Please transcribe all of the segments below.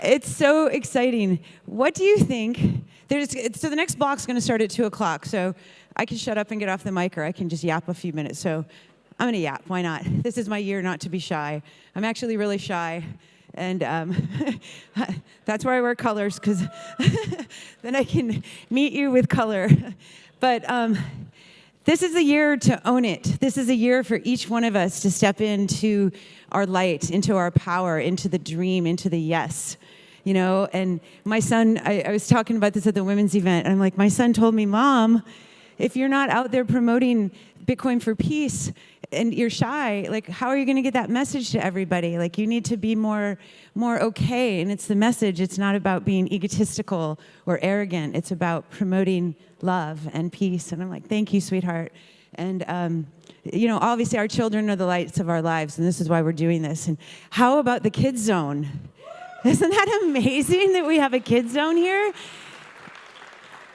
It's so exciting. What do you think? So the next block's going to start at 2 o'clock. So I can shut up and get off the mic, or I can just yap a few minutes. So I'm going to yap. Why not? This is my year not to be shy. I'm actually really shy. And that's why I wear colors, because then I can meet you with color. But this is a year to own it. This is a year for each one of us to step into our light, into our power, into the dream, into the yes. You know, and my son, I was talking about this at the women's event, and I'm like, my son told me, Mom, if you're not out there promoting Bitcoin for peace and you're shy, like, how are you going to get that message to everybody? Like, you need to be more okay, and it's the message. It's not about being egotistical or arrogant. It's about promoting love and peace. And I'm like, thank you, sweetheart. And, you know, obviously our children are the lights of our lives, and this is why we're doing this. And how about the kids zone? Isn't that amazing that we have a kids zone here?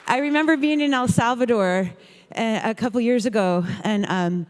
I remember being in El Salvador a couple years ago, and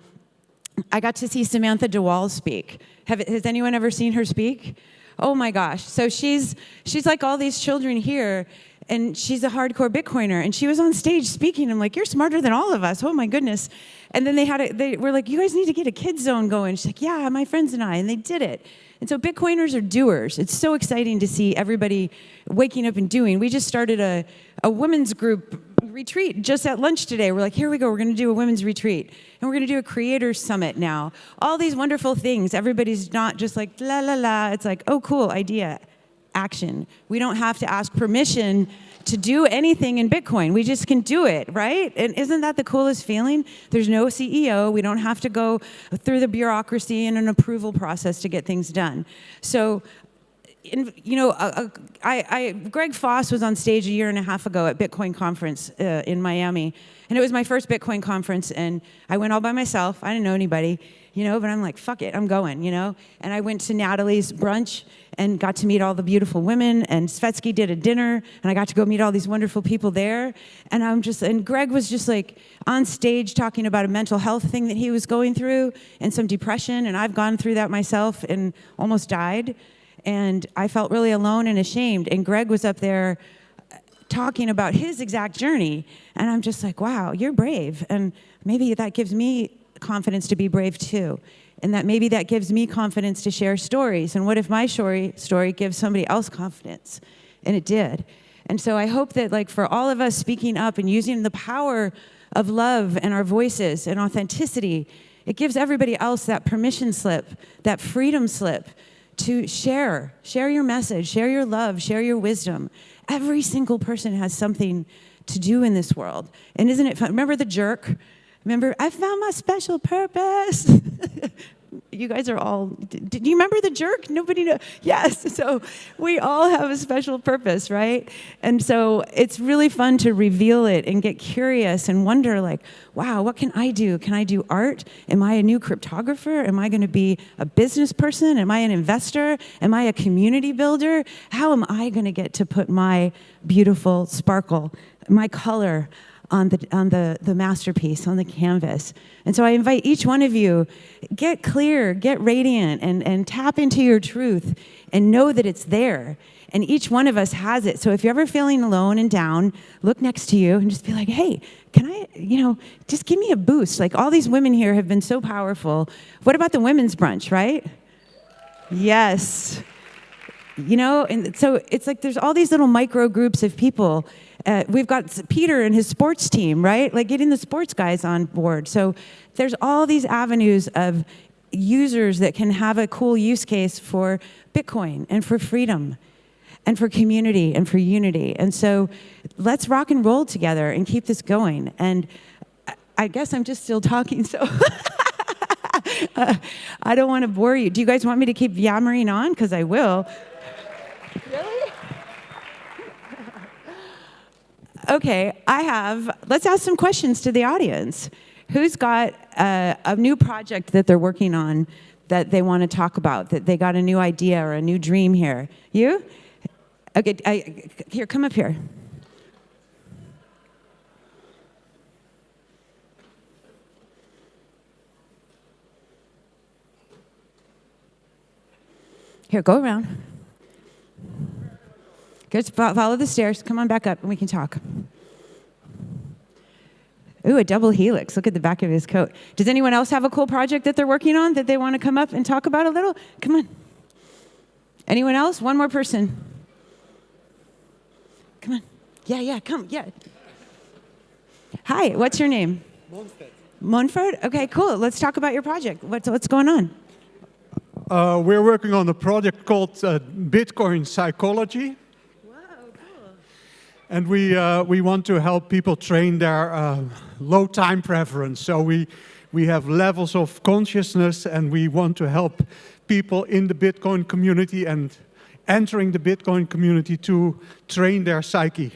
I got to see Samantha DeWall speak. Has anyone ever seen her speak? Oh my gosh. So she's like all these children here, and she's a hardcore Bitcoiner, and she was on stage speaking. I'm like, you're smarter than all of us. Oh my goodness. And then they were like, you guys need to get a kids zone going. She's like, yeah, my friends and I, and they did it. And so Bitcoiners are doers. It's so exciting to see everybody waking up and doing. We just started a women's group retreat just at lunch today. We're like, here we go. We're going to do a women's retreat. And we're going to do a creators summit now. All these wonderful things. Everybody's not just like, la, la, la. It's like, oh, cool, idea, action. We don't have to ask permission to do anything in Bitcoin. We just can do it, right? And isn't that the coolest feeling? There's no CEO. We don't have to go through the bureaucracy and an approval process to get things done. So, you know, Greg Foss was on stage a year and a half ago at Bitcoin conference in Miami. And it was my first Bitcoin conference, and I went all by myself. I didn't know anybody, you know, but I'm like, fuck it, I'm going, you know? And I went to Natalie's brunch and got to meet all the beautiful women, and Svetsky did a dinner, and I got to go meet all these wonderful people there. And Greg was just like on stage talking about a mental health thing that he was going through and some depression, and I've gone through that myself and almost died. And I felt really alone and ashamed. And Greg was up there talking about his exact journey. And I'm just like, wow, you're brave. And maybe that gives me confidence to be brave too. And that maybe that gives me confidence to share stories. And what if my story gives somebody else confidence? And it did. And so I hope that, like, for all of us speaking up and using the power of love and our voices and authenticity, it gives everybody else that permission slip, that freedom slip, to share your message, share your love, share your wisdom. Every single person has something to do in this world. And isn't it fun? Remember the jerk? Remember, I found my special purpose. You guys are all, do you remember the jerk? Nobody knows. Yes, so we all have a special purpose, right? And so it's really fun to reveal it and get curious and wonder, like, wow, what can I do? Can I do art? Am I a new cryptographer? Am I going to be a business person? Am I an investor? Am I a community builder? How am I going to get to put my beautiful sparkle, my color, on the masterpiece, on the canvas? And so I invite each one of you, get clear, get radiant, and tap into your truth and know that it's there. And each one of us has it. So if you're ever feeling alone and down, look next to you and just be like, hey, can I, just give me a boost. Like, all these women here have been so powerful. What about the women's brunch, right? Yes. And so it's like there's all these little micro groups of people. We've got Peter and his sports team, right? Like, getting the sports guys on board. So there's all these avenues of users that can have a cool use case for Bitcoin and for freedom and for community and for unity. And so let's rock and roll together and keep this going. And I guess I'm just still talking, so I don't want to bore you. Do you guys want me to keep yammering on? Because I will. Really? Okay, let's ask some questions to the audience. Who's got a new project that they're working on that they want to talk about, that they got a new idea or a new dream here? You? Okay, here, come up here. Here, go around. Just follow the stairs. Come on back up and we can talk. Ooh, a double helix. Look at the back of his coat. Does anyone else have a cool project that they're working on that they want to come up and talk about a little? Come on. Anyone else? One more person. Come on. Yeah, come, yeah. Hi, what's your name? Monfred. Monfred? Okay, cool. Let's talk about your project. What's going on? We're working on a project called Bitcoin Psychology. Wow, cool. And we want to help people train their low time preference. So we have levels of consciousness, and we want to help people in the Bitcoin community and entering the Bitcoin community to train their psyche.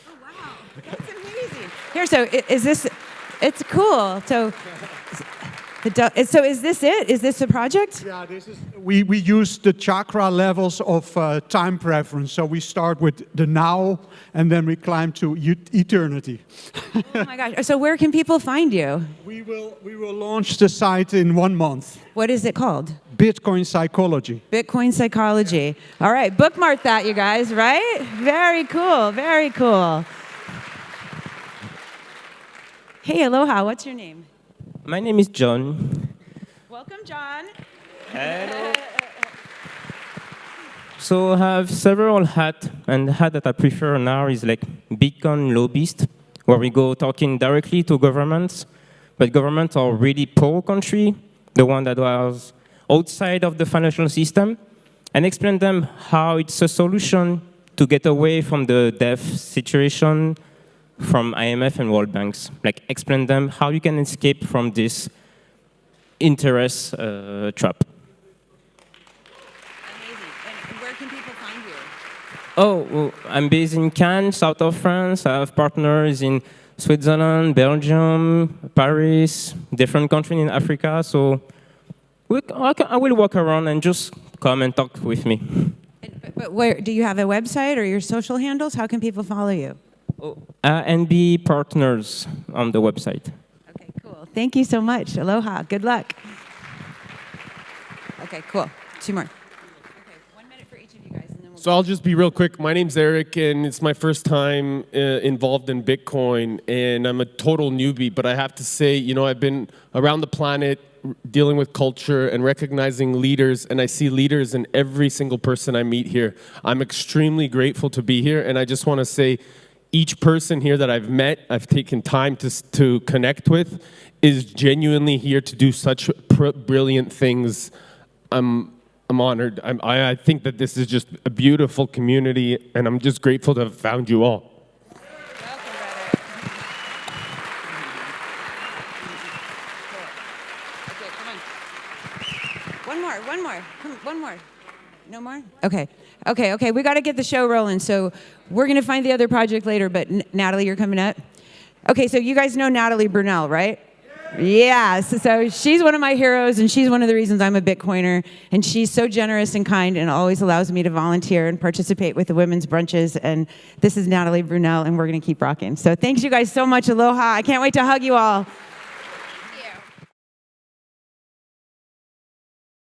Oh, wow. That's amazing. Here, so is this, it's cool. So is this it? Is this the project? Yeah, this is, we use the chakra levels of time preference. So we start with the now, and then we climb to eternity. Oh my gosh. So where can people find you? We will launch the site in 1 month. What is it called? Bitcoin Psychology. Bitcoin Psychology. All right, bookmark that, you guys, right? Very cool, very cool. Hey, aloha, what's your name? My name is John. Welcome, John. Hello. So I have several hats, and the hat that I prefer now is like Bitcoin lobbyist, where we go talking directly to governments, but governments are really poor country, the one that was outside of the financial system, and explain them how it's a solution to get away from the debt situation from IMF and World Banks. Like explain them how you can escape from this interest trap. Amazing. And where can people find you? Oh, well, I'm based in Cannes, south of France. I have partners in Switzerland, Belgium, Paris, different countries in Africa. So I will walk around and just come and talk with me. But where, do you have a website or your social handles? How can people follow you? NB Partners on the website. Okay, cool. Thank you so much. Aloha. Good luck. Okay, cool. 2 more. Okay, 1 minute for each of you guys. And then we'll So I'll just be real quick. My name's Eric, and it's my first time involved in Bitcoin, and I'm a total newbie, but I have to say, you know, I've been around the planet dealing with culture and recognizing leaders, and I see leaders in every single person I meet here. I'm extremely grateful to be here, and I just want to say, each person here that I've met, I've taken time to connect with, is genuinely here to do such brilliant things. I'm honored. I think that this is just a beautiful community, and I'm just grateful to have found you all. Welcome, brother. Okay, come on. One more. Come, one more. No more? Okay. We got to get the show rolling. So we're going to find the other project later, but Natalie, you're coming up? Okay, so you guys know Natalie Brunell, right? Yeah, so she's one of my heroes, and she's one of the reasons I'm a Bitcoiner, and she's so generous and kind and always allows me to volunteer and participate with the women's brunches, and this is Natalie Brunell, and we're going to keep rocking. So thanks you guys so much. Aloha. I can't wait to hug you all.